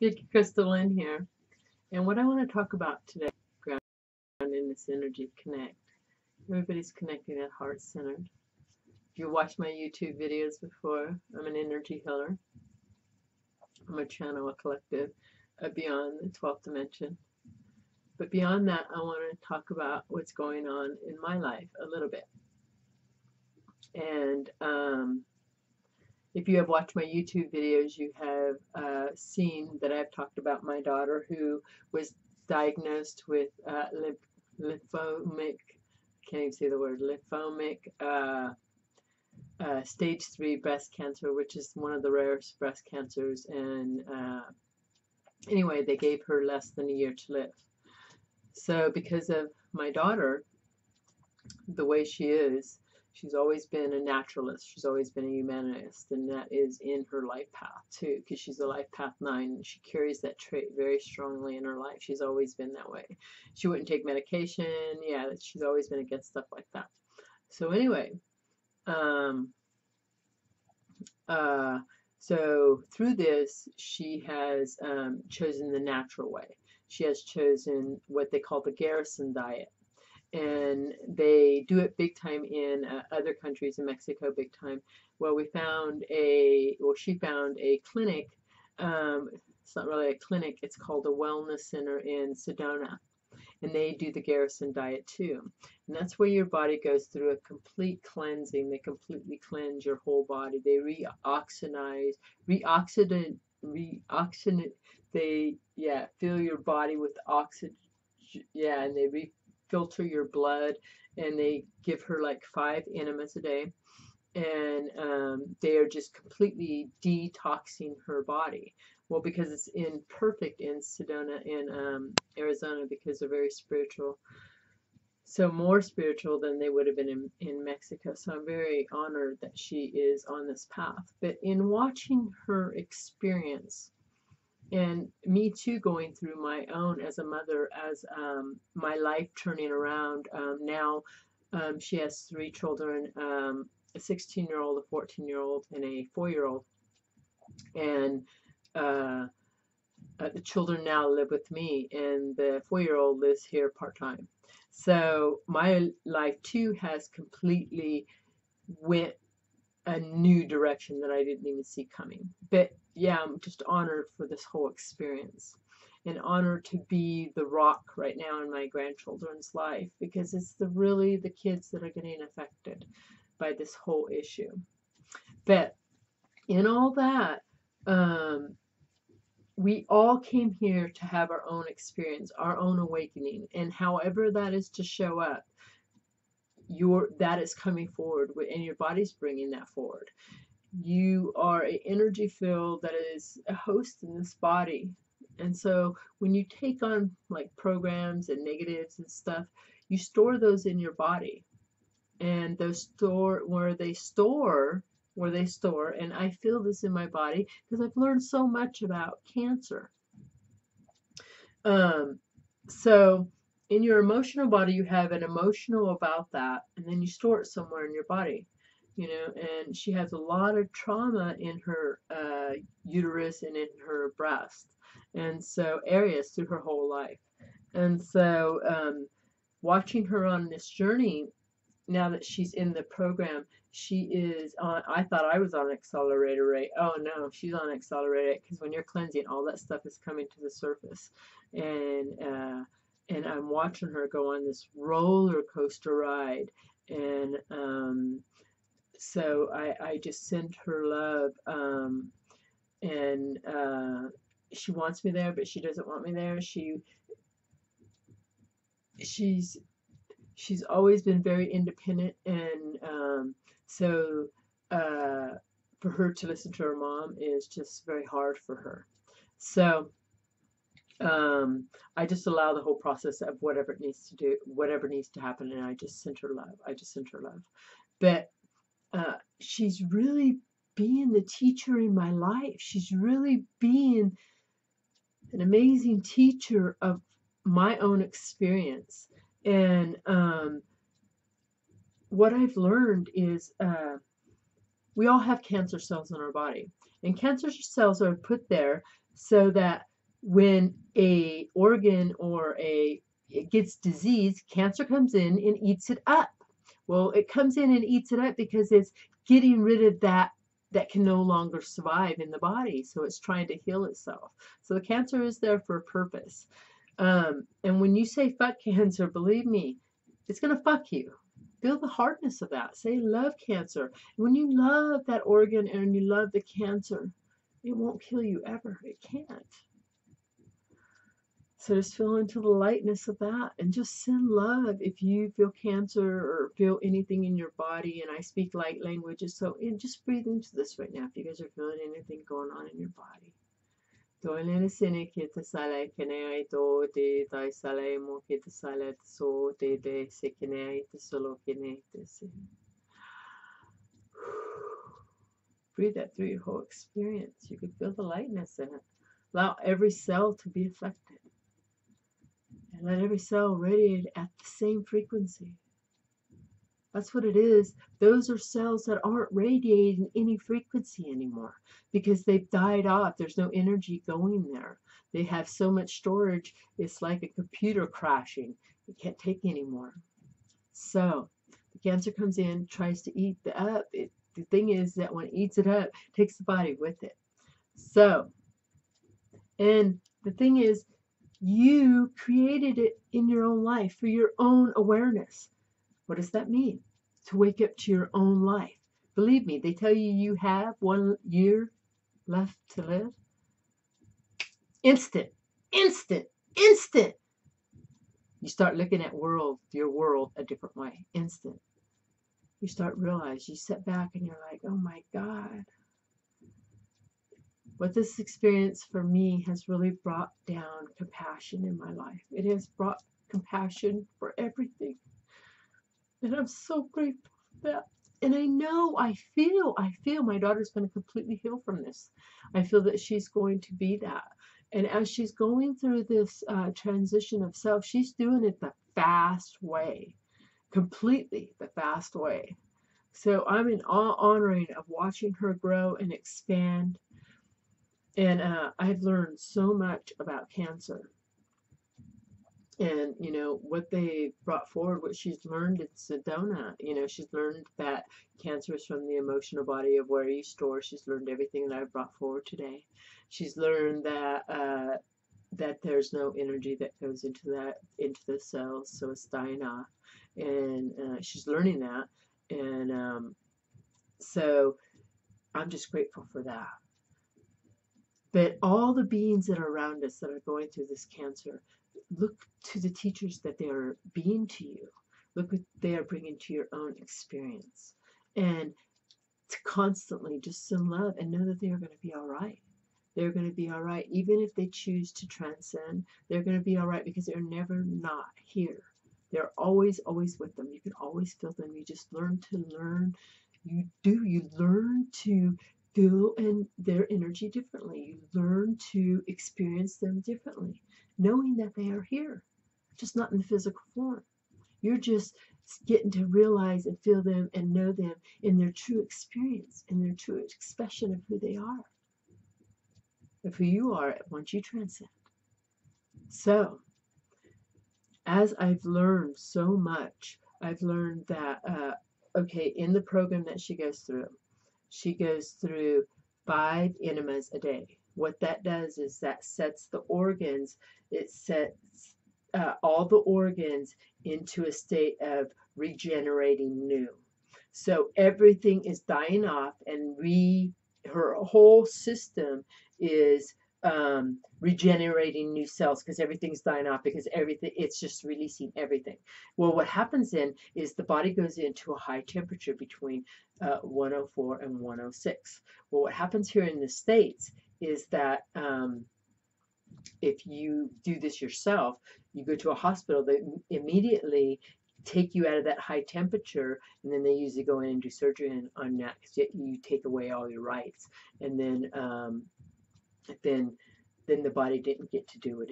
Vicky Crystalline here, and what I want to talk about today is grounding in this energy connect. Everybody's connecting at heart centered. If you watched my YouTube videos before, I'm an energy healer. I'm a channel, a collective, beyond the 12th dimension. But beyond that, I want to talk about what's going on in my life a little bit. And if you have watched my YouTube videos, you have seen that I've talked about my daughter who was diagnosed with lymphomic, can't even say the word, lymphomic stage 3 breast cancer, which is one of the rarest breast cancers. And anyway, they gave her less than a year to live. So because of my daughter, the way she is, she's always been a naturalist. She's always been a humanist, and that is in her life path too, because she's a life path 9, and she carries that trait very strongly in her life. She's always been that way. She wouldn't take medication. Yeah, she's always been against stuff like that. So anyway, so through this, she has chosen the natural way. She has chosen what they call the Garrison diet. And they do it big time in other countries, in Mexico big time. Well, she found a clinic. It's not really a clinic, it's called a wellness center in Sedona. And they do the Garrison diet too. And that's where your body goes through a complete cleansing. They completely cleanse your whole body. They fill your body with oxygen. Yeah, and they filter your blood, and they give her like 5 enemas a day, and they are just completely detoxing her body. Well, because it's perfect in Sedona in Arizona, because they're very spiritual, so more spiritual than they would have been in Mexico. So I'm very honored that she is on this path. But in watching her experience, and me too, going through my own as a mother, as my life turning around. Now she has 3 children, a 16-year-old, a 14-year-old, and a 4-year-old. And the children now live with me, and the 4-year-old lives here part-time. So my life too has completely went a new direction that I didn't even see coming. But yeah, I'm just honored for this whole experience, and honored to be the rock right now in my grandchildren's life, because it's really the kids that are getting affected by this whole issue. But in all that, we all came here to have our own experience, our own awakening, and however that is to show up, that is coming forward, and your body's bringing that forward. You are an energy field that is a host in this body. And so when you take on like programs and negatives and stuff, you store those in your body. And those where they store, and I feel this in my body because I've learned so much about cancer. So in your emotional body, you have an emotional about that, and then you store it somewhere in your body. And she has a lot of trauma in her uterus and in her breast, and so areas through her whole life. And so watching her on this journey, now that she's in the program, she is on, I thought I was on accelerator rate. Oh no, she's on accelerator rate, because when you're cleansing, all that stuff is coming to the surface. And I'm watching her go on this roller coaster ride. And so I just send her love, and she wants me there, but she doesn't want me there. She's always been very independent, and so for her to listen to her mom is just very hard for her. So I just allow the whole process of whatever it needs to do, whatever needs to happen, and I just send her love. But she's really being the teacher in my life. She's really being an amazing teacher of my own experience. And what I've learned is we all have cancer cells in our body. And cancer cells are put there so that when a organ or it gets diseased, cancer comes in and eats it up. Well, it comes in and eats it up because it's getting rid of that can no longer survive in the body. So it's trying to heal itself. So the cancer is there for a purpose. And when you say fuck cancer, believe me, it's going to fuck you. Feel the hardness of that. Say love cancer. When you love that organ and you love the cancer, it won't kill you ever. It can't. So just feel into the lightness of that and just send love if you feel cancer or feel anything in your body. And I speak light languages. So just breathe into this right now if you guys are feeling anything going on in your body. Toinen sine kita sale kene ai to te tai sale mo kita sale so te te se kene ai te solo kene te se. Breathe that through your whole experience. You can feel the lightness in it. Allow every cell to be affected. And let every cell radiate at the same frequency. That's what it is. Those are cells that aren't radiating any frequency anymore because they've died off. There's no energy going there. They have so much storage, it's like a computer crashing. It can't take anymore. So the cancer comes in, tries to eat up. The thing is that when it eats it up, it takes the body with it. So, and the thing is, you created it in your own life for your own awareness. What does that mean? To wake up to your own life. Believe me, they tell you have 1 year left to live. Instant, instant, instant. You start looking at your world a different way. Instant. You start realize, you sit back and you're like, oh my God. What this experience for me has really brought down compassion in my life. It has brought compassion for everything. And I'm so grateful for that. And I know, I feel my daughter's going to completely heal from this. I feel that she's going to be that. And as she's going through this transition of self, she's doing it the fast way, completely the fast way. So I'm in awe honoring of watching her grow and expand. And I've learned so much about cancer. And, what they brought forward, what she's learned in Sedona, she's learned that cancer is from the emotional body of where you store. She's learned everything that I've brought forward today. She's learned that there's no energy that goes into the cells, so it's dying off. And she's learning that. And so I'm just grateful for that. But all the beings that are around us that are going through this cancer, look to the teachers that they are being to you. Look what they are bringing to your own experience. And to constantly just send love and know that they are going to be all right. They're going to be all right. Even if they choose to transcend, they're going to be all right because they're never not here. They're always, always with them. You can always feel them. You just learn to learn. You learn to feel their energy differently. You learn to experience them differently, knowing that they are here, just not in the physical form. You're just getting to realize and feel them and know them in their true experience, in their true expression of who they are, of who you are once you transcend. So, as I've learned so much, I've learned that, in the program that she goes through 5 enemas a day. What that does is that sets the organs, it sets all the organs into a state of regenerating new. So everything is dying off, and her whole system is regenerating new cells because everything's dying off, because it's just releasing everything. Well, what happens then is the body goes into a high temperature between 104 and 106. Well, what happens here in the States is that if you do this yourself, you go to a hospital, they immediately take you out of that high temperature, and then they usually go in and do surgery on that because you take away all your rights, and then the body didn't get to do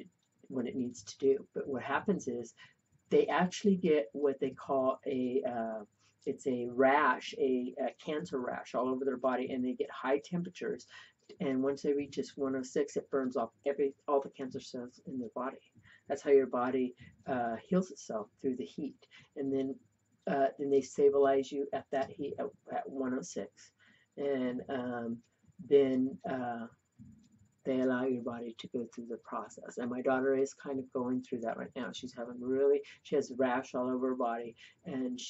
what it needs to do. But what happens is they actually get what they call it's a rash, a cancer rash all over their body, and they get high temperatures. And once it reaches 106, it burns off all the cancer cells in their body. That's how your body heals itself, through the heat. And then they stabilize you at that heat at 106. And then they allow your body to go through the process. And my daughter is kind of going through that right now. She has rash all over her body, and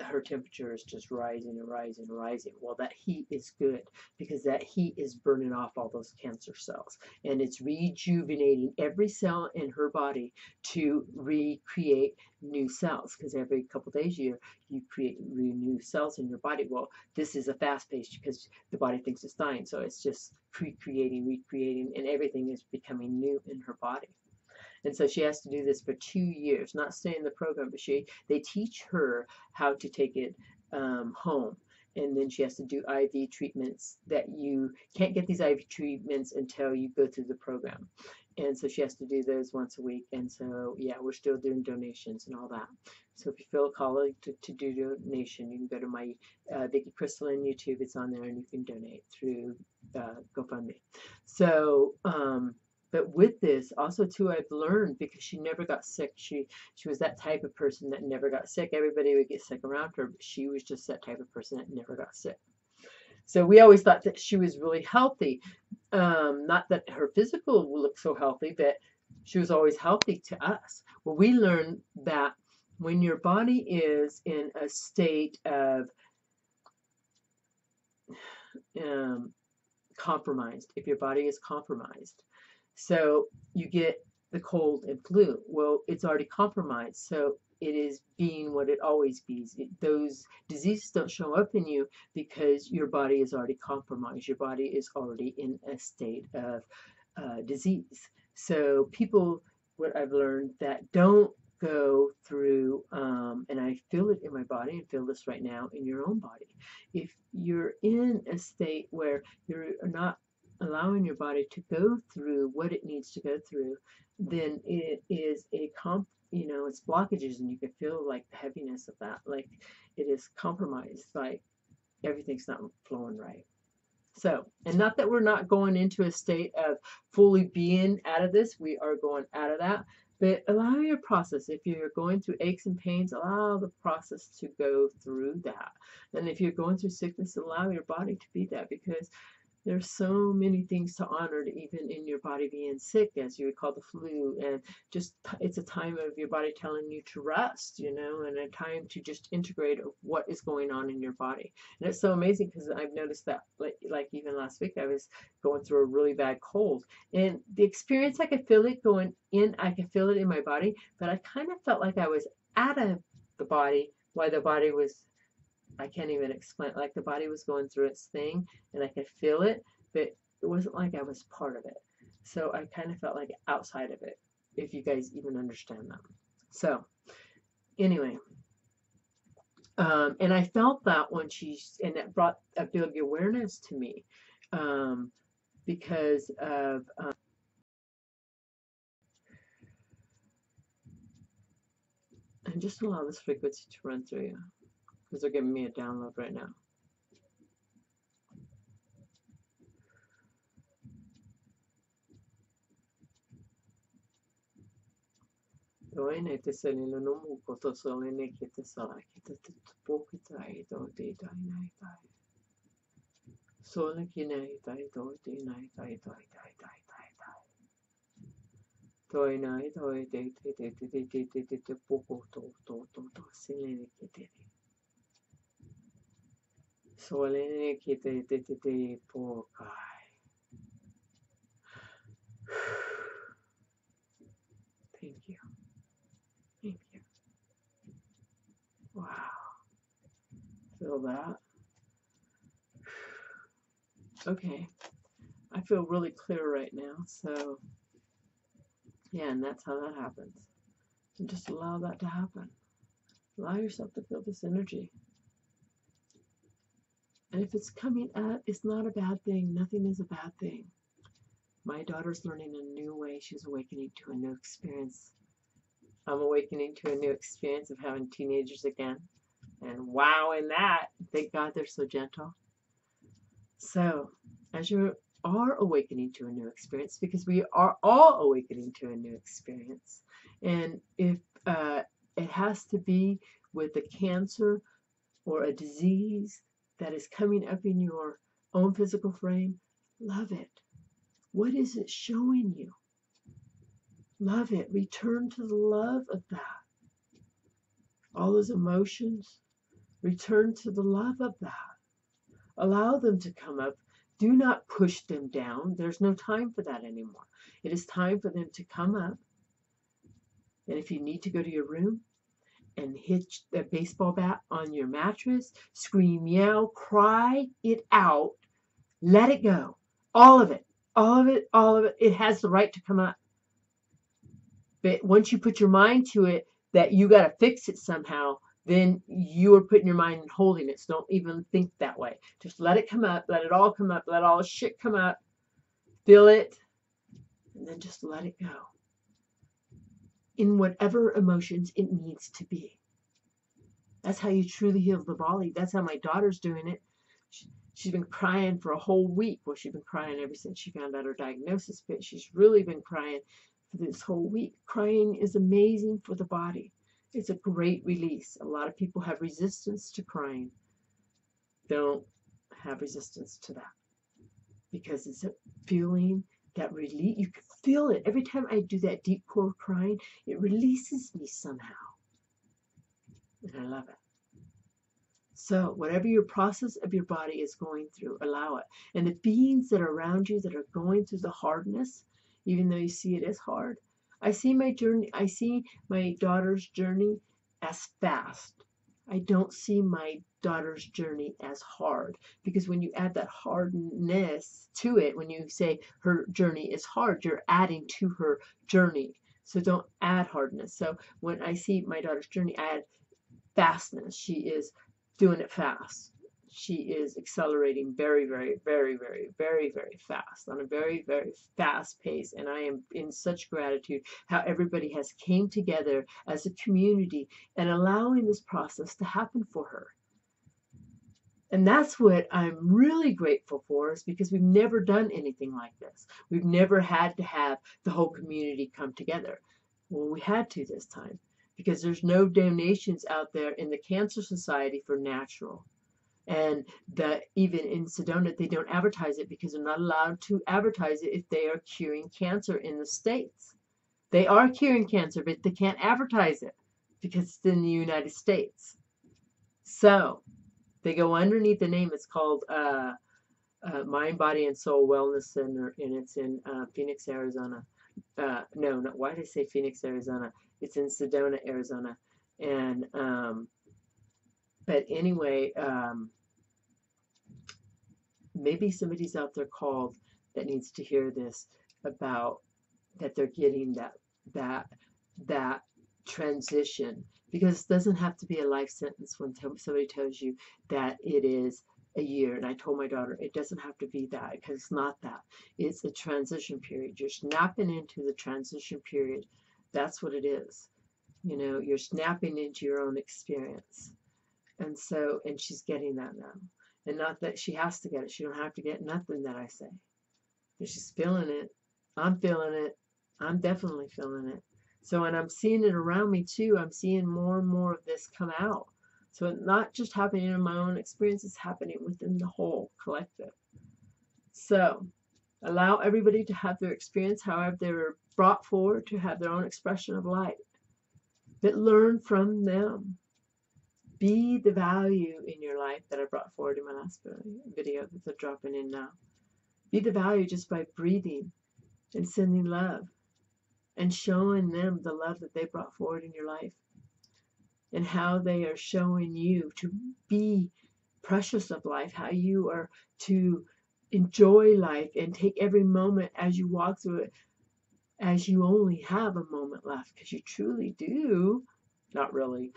her temperature is just rising and rising and rising. Well, that heat is good, because that heat is burning off all those cancer cells, and it's rejuvenating every cell in her body to recreate new cells, because every couple days you create new cells in your body. Well, this is a fast pace because the body thinks it's dying, so it's just recreating, and everything is becoming new in her body. And so she has to do this for 2 years, not stay in the program, but they teach her how to take it home. And then she has to do IV treatments that you can't get these IV treatments until you go through the program. And so she has to do those once a week. And so, yeah, we're still doing donations and all that. So if you feel called to do donation, you can go to my Vicki Crystal on YouTube. It's on there, and you can donate through GoFundMe. So, but with this, also too, I've learned, because she never got sick. She was that type of person that never got sick. Everybody would get sick around her, but she was just that type of person that never got sick. So we always thought that she was really healthy. Not that her physical will look so healthy, but she was always healthy to us. Well, we learned that when your body is in a state of compromised, if your body is compromised, so you get the cold and flu. Well, it's already compromised, so it is being what it always bees. Those diseases don't show up in you because your body is already compromised. Your body is already in a state of disease. So people, what I've learned, that don't go through, and I feel it in my body, and feel this right now in your own body. If you're in a state where you're not allowing your body to go through what it needs to go through, then it is it's blockages, and you can feel like the heaviness of that, like it is compromised, like everything's not flowing right. So, and not that we're not going into a state of fully being out of this, we are going out of that, but allow your process. If you're going through aches and pains, allow the process to go through that. And if you're going through sickness, allow your body to be that, because there's so many things to honor, even in your body being sick, as you would call the flu, and just it's a time of your body telling you to rest, and a time to just integrate what is going on in your body. And it's so amazing, because I've noticed that, like even last week, I was going through a really bad cold, and the experience, I could feel it going in, I could feel it in my body, but I kind of felt like I was out of the body while the body was, I can't even explain, like the body was going through its thing, and I could feel it, but it wasn't like I was part of it. So I kind of felt like outside of it, if you guys even understand that. So anyway, and I felt that when and that brought a big awareness to me, because of and just allow this frequency to run through you, because they're giving me a download right now. Doine te selino no muko to solene ki te sala ki te poki tai do te dai nai tai. Sole ki nei tai do te nai tai tai tai tai tai tai. Toi nai toi te poko to selene ki te. Solene ki te pokai. Thank you. Thank you. Wow. Feel that? Okay. I feel really clear right now. So, yeah, and that's how that happens. And just allow that to happen. Allow yourself to feel this energy. And if it's coming up, it's not a bad thing. Nothing is a bad thing. My daughter's learning a new way. She's awakening to a new experience. I'm awakening to a new experience of having teenagers again. And wow, in that, thank God they're so gentle. So, as you're are awakening to a new experience, because we are all awakening to a new experience. And if it has to be with a cancer or a disease that is coming up in your own physical frame, love it. What is it showing you? Love it. Return to the love of that. All those emotions, return to the love of that. Allow them to come up. Do not push them down. There's no time for that anymore. It is time for them to come up. And if you need to go to your room and hit a baseball bat on your mattress, scream, yell, cry it out, let it go. All of it. All of it. All of it. It has the right to come up. But once you put your mind to it that you got to fix it somehow, then you are putting your mind and holding it. So don't even think that way. Just let it come up. Let it all come up. Let all the shit come up. Feel it. And then just let it go. In whatever emotions it needs to be. That's how you truly heal the body. That's how my daughter's doing it. She's been crying for a whole week. Well, she's been crying ever since she found out her diagnosis, but she's really been crying for this whole week. Crying is amazing for the body. It's a great release. A lot of people have resistance to crying. Don't have resistance to that, because it's a feeling that release. You can feel it. Every time I do that deep core crying, it releases me somehow. And I love it. So whatever your process of your body is going through, allow it. And the beings that are around you that are going through the hardness, even though you see it as hard, I see my journey, I see my daughter's journey as fast. I don't see my daughter's journey as hard, because when you add that hardness to it, when you say her journey is hard, you're adding to her journey. So don't add hardness. So when I see my daughter's journey, I add fastness. She is doing it fast. She is accelerating very, very, very, very, very, very fast, on a very, very fast pace. And I am in such gratitude how everybody has came together as a community and allowing this process to happen for her. And that's what I'm really grateful for, is because we've never done anything like this. We've never had to have the whole community come together. Well, we had to this time, because there's no donations out there in the Cancer Society for natural. And that even in Sedona, they don't advertise it, because they're not allowed to advertise it if they are curing cancer in the States. They are curing cancer, but they can't advertise it because it's in the United States. So they go underneath the name. It's called Mind, Body, and Soul Wellness Center, and it's in Phoenix, Arizona. No, why did I say Phoenix, Arizona? It's in Sedona, Arizona. And but anyway, maybe somebody's out there called that needs to hear this, about that they're getting that transition, because it doesn't have to be a life sentence when somebody tells you that it is a year. And I told my daughter it doesn't have to be that, because it's not that. It's a transition period. You're snapping into the transition period. That's what it is. You know, you're snapping into your own experience. And so, and she's getting that now. And not that she has to get it. She don't have to get nothing that I say. But she's feeling it. I'm feeling it. I'm definitely feeling it. So, and I'm seeing it around me too. I'm seeing more and more of this come out. So it's not just happening in my own experience, it's happening within the whole collective. So allow everybody to have their experience, however they were brought forward, to have their own expression of light. But learn from them. Be the value in your life that I brought forward in my last video that they're dropping in now. Be the value just by breathing and sending love and showing them the love that they brought forward in your life, and how they are showing you to be precious of life, how you are to enjoy life and take every moment as you walk through it as you only have a moment left, because you truly do. Not really.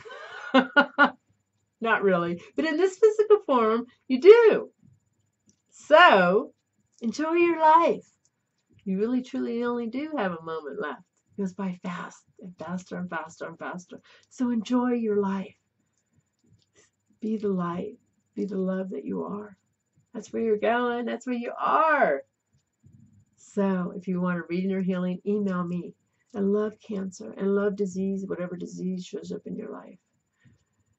Not really. But in this physical form, you do. So, enjoy your life. You really, truly only do have a moment left. It goes by fast and faster and faster and faster. So enjoy your life. Be the light. Be the love that you are. That's where you're going. That's where you are. So if you want a reading or healing, email me. I love cancer and love disease, whatever disease shows up in your life.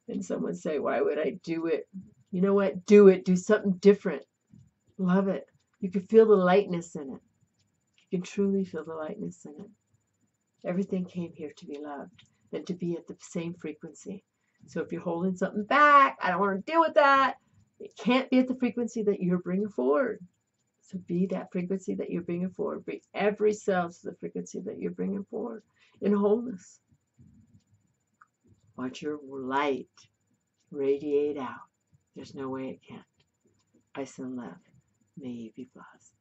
And someone say, why would I do it? You know what? Do it. Do something different. Love it. You can feel the lightness in it. You can truly feel the lightness in it. Everything came here to be loved and to be at the same frequency. So if you're holding something back, I don't want to deal with that. It can't be at the frequency that you're bringing forward. So be that frequency that you're bringing forward. Bring every cell to the frequency that you're bringing forward in wholeness. Watch your light radiate out. There's no way it can't. Ice and love. May you be blessed.